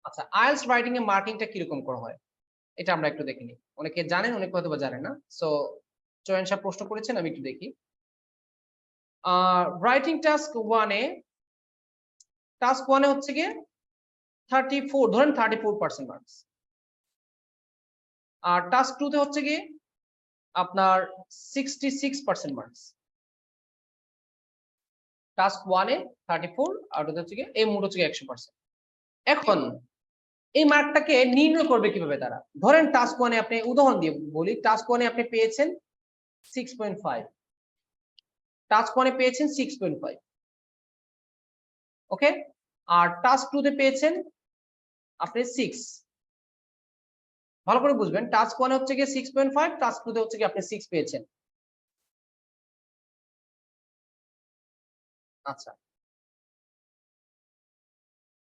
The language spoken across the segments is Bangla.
আচ্ছা, আইএলটিএস রাইটিং এ মার্কিংটা কিরকম করা হয় এটা আমরা একটু দেখে নিই। অনেকে জানেন, অনেকে হয়তো বা জানেন না। সো চয়ন সাহেব প্রশ্ন করেছেন, আমি একটু দেখি। রাইটিং টাস্ক 1 এ হচ্ছে গিয়ে 34, ধরেন 34% মার্কস। আর টাস্ক 2 তে হচ্ছে গিয়ে আপনার 66% মার্কস। টাস্ক 1 এ 34 আর ওটা হচ্ছে গিয়ে এই মোট হচ্ছে গিয়ে 100%। এখন এই মার্কটাকে নির্ণয় করবে কিভাবে তারা? ধরেন টাস্ক 1 এ আপনি উদাহরণ দিয়ে বলি, টাস্ক 1 এ আপনি পেয়েছেন 6.5, টাস্ক 1 এ পেয়েছেন 6.5, ওকে? আর টাস্ক 2 তে পেয়েছেন আপনি 6। ভালো করে বুঝবেন, টাস্ক 1 এ হচ্ছে গিয়ে 6.5, টাস্ক 2 তে হচ্ছে গিয়ে আপনি 6 পেয়েছেন। আচ্ছা,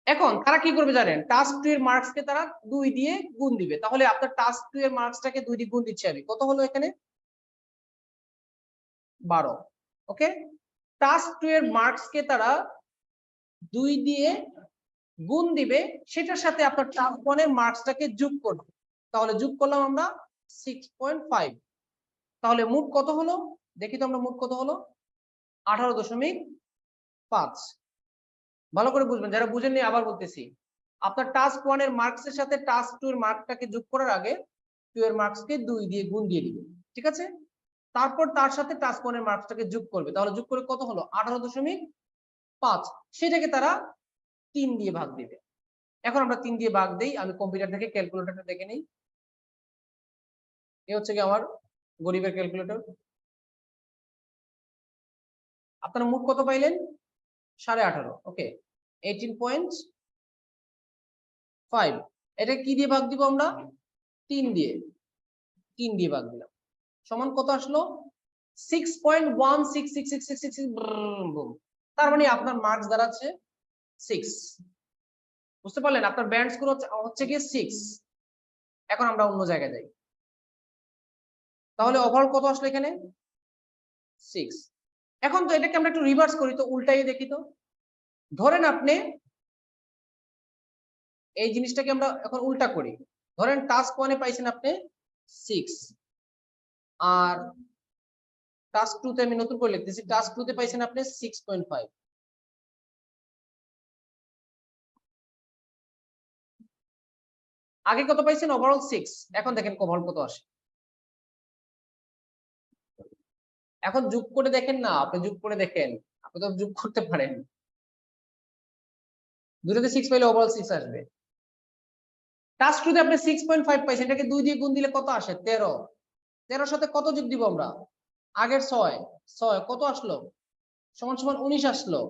এখন তারা কি করবে জানেন? টাস্ক 2 এর মার্কস কে তারা 2 দিয়ে গুণ দিবে। তাহলে আপনার টাস্ক 2 এর মার্কসটাকে 2 দিয়ে গুণ দিচ্ছি আমি। কত হলো এখানে? 12, ওকে? টাস্ক 2 এর মার্কস কে তারা 2 দিয়ে গুণ দিবে, সেটার সাথে আপনার টাস্ক 1 এর মার্কসটাকে যোগ করবে। তাহলে যোগ করলাম আমরা 6.5। তাহলে মোট কত হলো? দেখি তো আমরা মোট কত হলো? 18.5। ভালো করে বুঝবেন, যারা বুঝেননি আবার বলতেছি। আপনার টাস্ক 1 এর মার্কস এর সাথে টাস্ক 2 এর মার্কটাকে যোগ করার আগে 2 এর মার্কসকে 2 দিয়ে গুণ দিয়ে দিবে। ঠিক আছে? তারপর তার সাথে টাস্ক 1 এর মার্কসটাকে যোগ করবে। তাহলে যোগ করে কত হলো? 18.5। সেটাকে তারা 3 দিয়ে ভাগ দিবে। এখন আমরা 3 দিয়ে ভাগ দেই। আমি কম্পিউটার থেকে ক্যালকুলেটরটা দেখে নেই। এই হচ্ছে কি আমার গরিবের ক্যালকুলেটর। আপনারা মোট কত পাইলেন? 18.5, ওকে? 18.5। এটা কি দিয়ে ভাগ দিব আমরা? 3 দিয়ে। 3 দিয়ে ভাগ দিলাম। সমান কত আসলো? 6.1666666। তার মানে আপনার মার্কস দাঁড়াচ্ছে 6। বুঝতে পারলেন? আপনার ব্যান্ড স্কোর হচ্ছে গিয়ে 6। এখন আমরা অন্য জায়গায় যাই। তাহলে ওভারঅল কত আসলো এখানে? 6। এখন তো এটাকে আমরা একটু রিভার্স করি তো, উল্টাই দেখি তো। ধরেন আপনি এই জিনিসটাকে আমরা এখন উল্টা করি। ধরেন টাস্ক 1 এ পাইছেন আপনি 6, আর টাস্ক 2 তে আমি নতুন করে লিখতেছি। টাস্ক 2 তে পাইছেন আপনি 6.5। আগে কত পাইছেন? ওভারঅল 6। এখন দেখেন ওভারঅল কত আসে। এখন যোগ করে দেখেন না, আপনি যোগ করে দেখেন। আপনি তো যোগ করতে পারেন। দুটোতে 6 পাইলে ওভারঅল 6 আসবে। টাস্ক 2 তে আপনি 6.5 পাইছেন, এটাকে 2 দিয়ে গুণ দিলে কত আসে? 13। 13 সাথে কত যোগ দিব আমরা? আগের 6। 6 কত আসলো? সমান সমান 19 আসলো।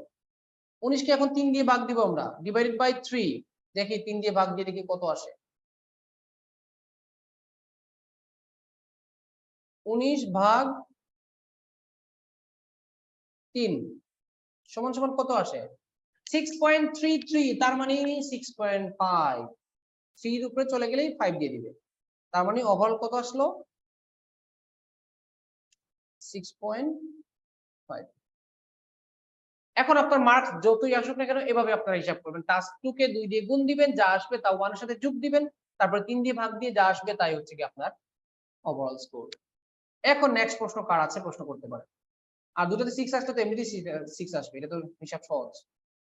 19 কে এখন 3 দিয়ে ভাগ দিব আমরা, ডিভাইডেড বাই 3। দেখি 3 দিয়ে ভাগ দিয়ে দেখি কত আসে। 19 ভাগ 3 সমান সমান কত আসে? 6.33। তার মানে 6.5। 3 এর উপরে চলে গেলেই 5 দিয়ে দিবে। তার মানে ওভারঅল কত আসলো? 6.5। এখন আপনার মার্কস যতই আসুক না কেন এভাবে আপনারা হিসাব করবেন। টাস্ক 2 কে 2 দিয়ে গুণ দিবেন, যা আসবে তা 1 এর সাথে যোগ দিবেন, তারপরে 3 দিয়ে ভাগ দিয়ে যা আসবে তাই হচ্ছে কি আপনার ওভারঅল স্কোর। এখন নেক্সট প্রশ্ন কার আছে? প্রশ্ন করতে পারেন। আর দুটোতে 6 আসলে তো এমনিতেই 6 আসবে, এটা তো হিসাব সহজ।